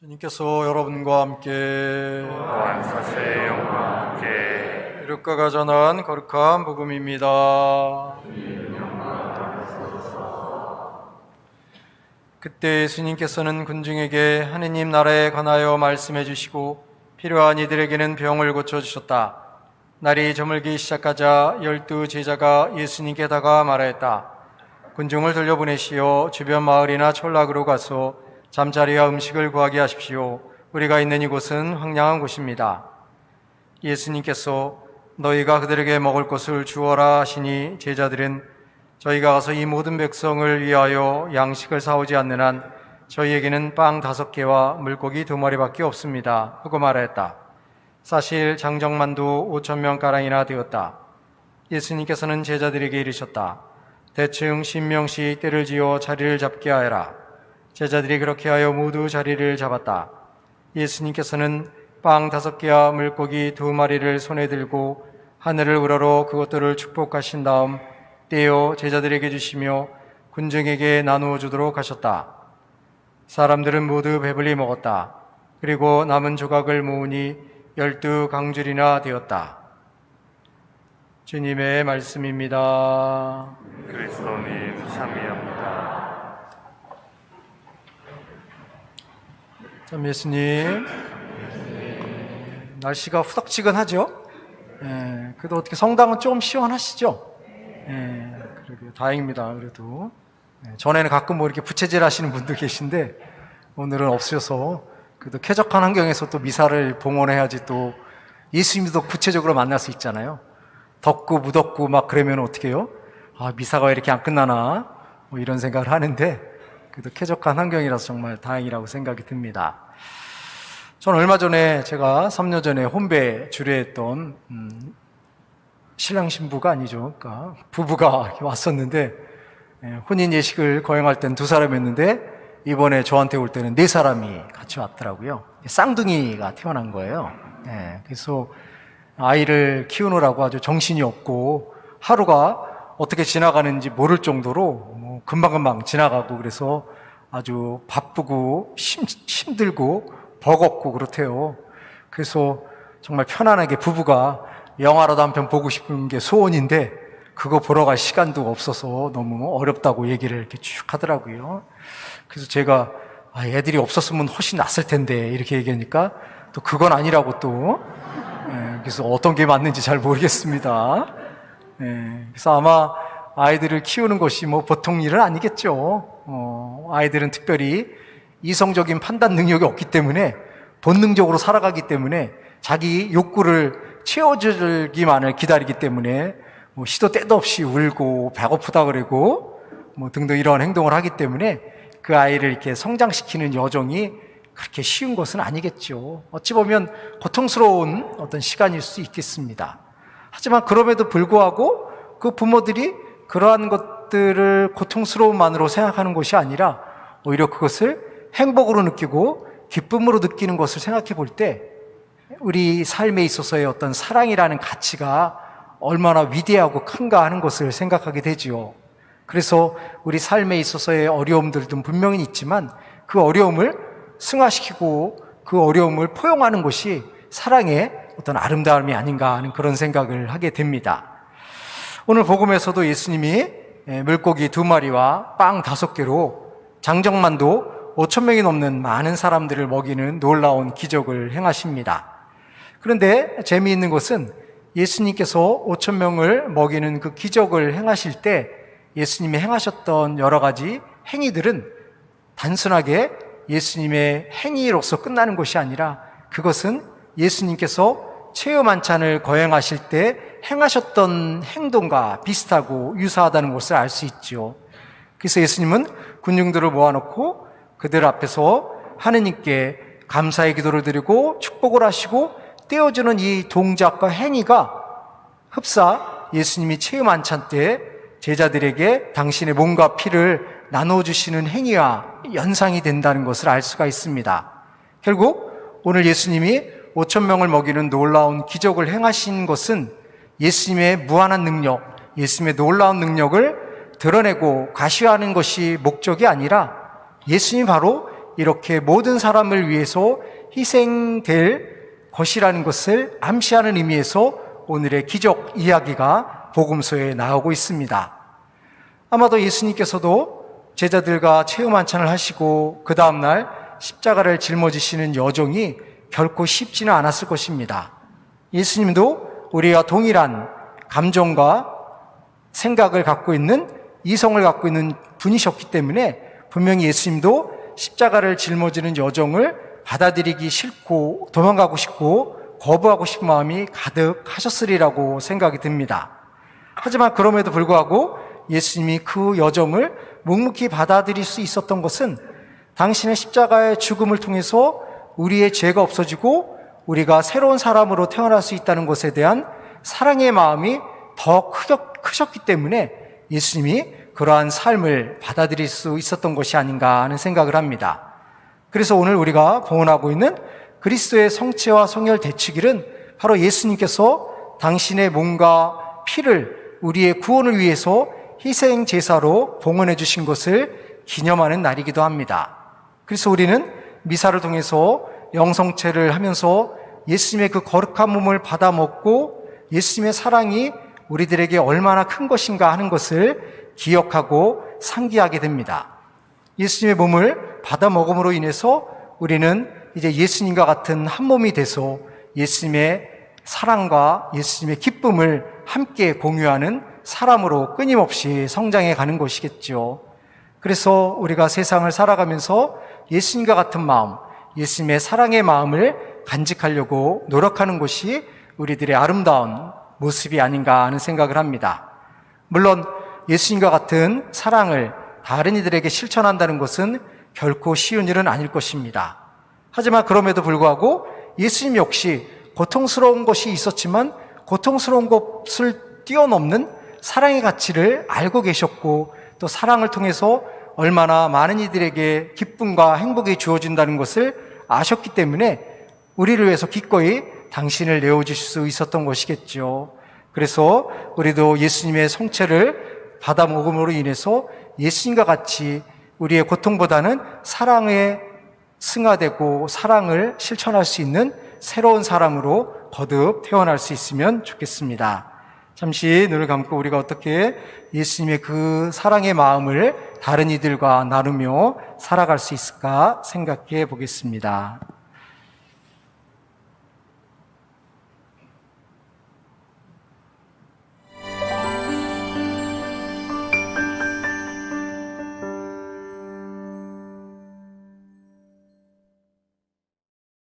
주님께서 여러분과 함께 또한 사세의 영과 함께 이륙가가 전한 거룩한 복음입니다. 그때 예수님께서는 군중에게 하느님 나라에 관하여 말씀해 주시고 필요한 이들에게는 병을 고쳐주셨다. 날이 저물기 시작하자 12 제자가 예수님께 다가 말하였다. 군중을 돌려보내시어 주변 마을이나 촌락으로 가서 잠자리와 음식을 구하게 하십시오. 우리가 있는 이곳은 황량한 곳입니다. 예수님께서 너희가 그들에게 먹을 것을 주어라 하시니 제자들은 저희가 가서 이 모든 백성을 위하여 양식을 사오지 않는 한 저희에게는 빵 5개와 물고기 2마리밖에 없습니다 하고 말하였다. 사실 장정만도 5,000명가량이나 되었다. 예수님께서는 제자들에게 이르셨다. 대충 10명씩 떼를 지어 자리를 잡게 하여라. 제자들이 그렇게 하여 모두 자리를 잡았다. 예수님께서는 빵 5개와 물고기 2마리를 손에 들고 하늘을 우러러 그것들을 축복하신 다음 떼어 제자들에게 주시며 군중에게 나누어 주도록 하셨다. 사람들은 모두 배불리 먹었다. 그리고 남은 조각을 모으니 12강줄이나 되었다. 주님의 말씀입니다. 그리스도님 참여합니다. 참 예수님, 날씨가 후덕지근하죠? 그래도 어떻게 성당은 좀 시원하시죠? 그러게요. 다행입니다. 그래도 전에는 가끔 뭐 이렇게 부채질 하시는 분도 계신데 오늘은 없으셔서 그래도 쾌적한 환경에서 또 미사를 봉헌해야지 또 예수님도 구체적으로 만날 수 있잖아요. 덥고 무덥고 막 그러면 어떻게 해요? 아, 미사가 왜 이렇게 안 끝나나? 뭐 이런 생각을 하는데 그래도 쾌적한 환경이라서 정말 다행이라고 생각이 듭니다. 저는 얼마 전에 제가 3년 전에 혼배 주례했던 신랑 신부가 아니죠. 그러니까 부부가 왔었는데 혼인 예식을 거행할 땐 2사람이었는데 이번에 저한테 올 때는 4사람이 같이 왔더라고요. 쌍둥이가 태어난 거예요. 그래서 아이를 키우느라고 아주 정신이 없고 하루가 어떻게 지나가는지 모를 정도로 뭐 금방금방 지나가고 그래서 아주 바쁘고 힘들고 버겁고 그렇대요. 그래서 정말 편안하게 부부가 영화라도 한 편 보고 싶은 게 소원인데 그거 보러 갈 시간도 없어서 너무 어렵다고 얘기를 이렇게 쭉 하더라고요. 그래서 제가 애들이 없었으면 훨씬 낫을 텐데 이렇게 얘기하니까 또 그건 아니라고 또 그래서 어떤 게 맞는지 잘 모르겠습니다. 그래서 아마 아이들을 키우는 것이 뭐 보통 일은 아니겠죠. 아이들은 특별히 이성적인 판단 능력이 없기 때문에 본능적으로 살아가기 때문에 자기 욕구를 채워주기만을 기다리기 때문에 뭐 시도 때도 없이 울고 배고프다 그러고 뭐 등등 이런 행동을 하기 때문에 그 아이를 이렇게 성장시키는 여정이 그렇게 쉬운 것은 아니겠죠. 어찌 보면 고통스러운 어떤 시간일 수 있겠습니다. 하지만 그럼에도 불구하고 그 부모들이 그러한 것들을 고통스러움만으로 생각하는 것이 아니라 오히려 그것을 행복으로 느끼고 기쁨으로 느끼는 것을 생각해 볼 때 우리 삶에 있어서의 어떤 사랑이라는 가치가 얼마나 위대하고 큰가 하는 것을 생각하게 되지요. 그래서 우리 삶에 있어서의 어려움들도 분명히 있지만 그 어려움을 승화시키고 그 어려움을 포용하는 것이 사랑의 어떤 아름다움이 아닌가 하는 그런 생각을 하게 됩니다. 오늘 복음에서도 예수님이 물고기 2마리와 빵 5개로 장정만도 5,000명이 넘는 많은 사람들을 먹이는 놀라운 기적을 행하십니다. 그런데 재미있는 것은 예수님께서 5,000명을 먹이는 그 기적을 행하실 때 예수님이 행하셨던 여러 가지 행위들은 단순하게 예수님의 행위로서 끝나는 것이 아니라 그것은 예수님께서 체험한찬을 거행하실 때 행하셨던 행동과 비슷하고 유사하다는 것을 알 수 있죠. 그래서 예수님은 군중들을 모아놓고 그들 앞에서 하느님께 감사의 기도를 드리고 축복을 하시고 떼어주는 이 동작과 행위가 흡사 예수님이 체험한찬 때 제자들에게 당신의 몸과 피를 나눠주시는 행위와 연상이 된다는 것을 알 수가 있습니다. 결국 오늘 예수님이 5,000명을 먹이는 놀라운 기적을 행하신 것은 예수님의 무한한 능력, 예수님의 놀라운 능력을 드러내고 가시화하는 것이 목적이 아니라 예수님이 바로 이렇게 모든 사람을 위해서 희생될 것이라는 것을 암시하는 의미에서 오늘의 기적 이야기가 복음서에 나오고 있습니다. 아마도 예수님께서도 제자들과 체험 한찬을 하시고 그 다음날 십자가를 짊어지시는 여정이 결코 쉽지는 않았을 것입니다. 예수님도 우리와 동일한 감정과 생각을 갖고 있는, 이성을 갖고 있는 분이셨기 때문에 분명히 예수님도 십자가를 짊어지는 여정을 받아들이기 싫고 도망가고 싶고 거부하고 싶은 마음이 가득하셨으리라고 생각이 듭니다. 하지만 그럼에도 불구하고 예수님이 그 여정을 묵묵히 받아들일 수 있었던 것은 당신의 십자가의 죽음을 통해서 우리의 죄가 없어지고 우리가 새로운 사람으로 태어날 수 있다는 것에 대한 사랑의 마음이 더 크셨기 때문에 예수님이 그러한 삶을 받아들일 수 있었던 것이 아닌가 하는 생각을 합니다. 그래서 오늘 우리가 봉헌하고 있는 그리스도의 성체와 성혈 대축일은 바로 예수님께서 당신의 몸과 피를 우리의 구원을 위해서 희생 제사로 봉헌해 주신 것을 기념하는 날이기도 합니다. 그래서 우리는 미사를 통해서 영성체를 하면서 예수님의 그 거룩한 몸을 받아 먹고 예수님의 사랑이 우리들에게 얼마나 큰 것인가 하는 것을 기억하고 상기하게 됩니다. 예수님의 몸을 받아 먹음으로 인해서 우리는 이제 예수님과 같은 한 몸이 돼서 예수님의 사랑과 예수님의 기쁨을 함께 공유하는 사람으로 끊임없이 성장해 가는 것이겠죠. 그래서 우리가 세상을 살아가면서 예수님과 같은 마음, 예수님의 사랑의 마음을 간직하려고 노력하는 것이 우리들의 아름다운 모습이 아닌가 하는 생각을 합니다. 물론 예수님과 같은 사랑을 다른 이들에게 실천한다는 것은 결코 쉬운 일은 아닐 것입니다. 하지만 그럼에도 불구하고 예수님 역시 고통스러운 것이 있었지만 고통스러운 것을 뛰어넘는 사랑의 가치를 알고 계셨고 또 사랑을 통해서 얼마나 많은 이들에게 기쁨과 행복이 주어진다는 것을 아셨기 때문에 우리를 위해서 기꺼이 당신을 내어주실 수 있었던 것이겠죠. 그래서 우리도 예수님의 성체를 받아 먹음으로 인해서 예수님과 같이 우리의 고통보다는 사랑에 승화되고 사랑을 실천할 수 있는 새로운 사람으로 거듭 태어날 수 있으면 좋겠습니다. 잠시 눈을 감고 우리가 어떻게 예수님의 그 사랑의 마음을 다른 이들과 나누며 살아갈 수 있을까 생각해 보겠습니다.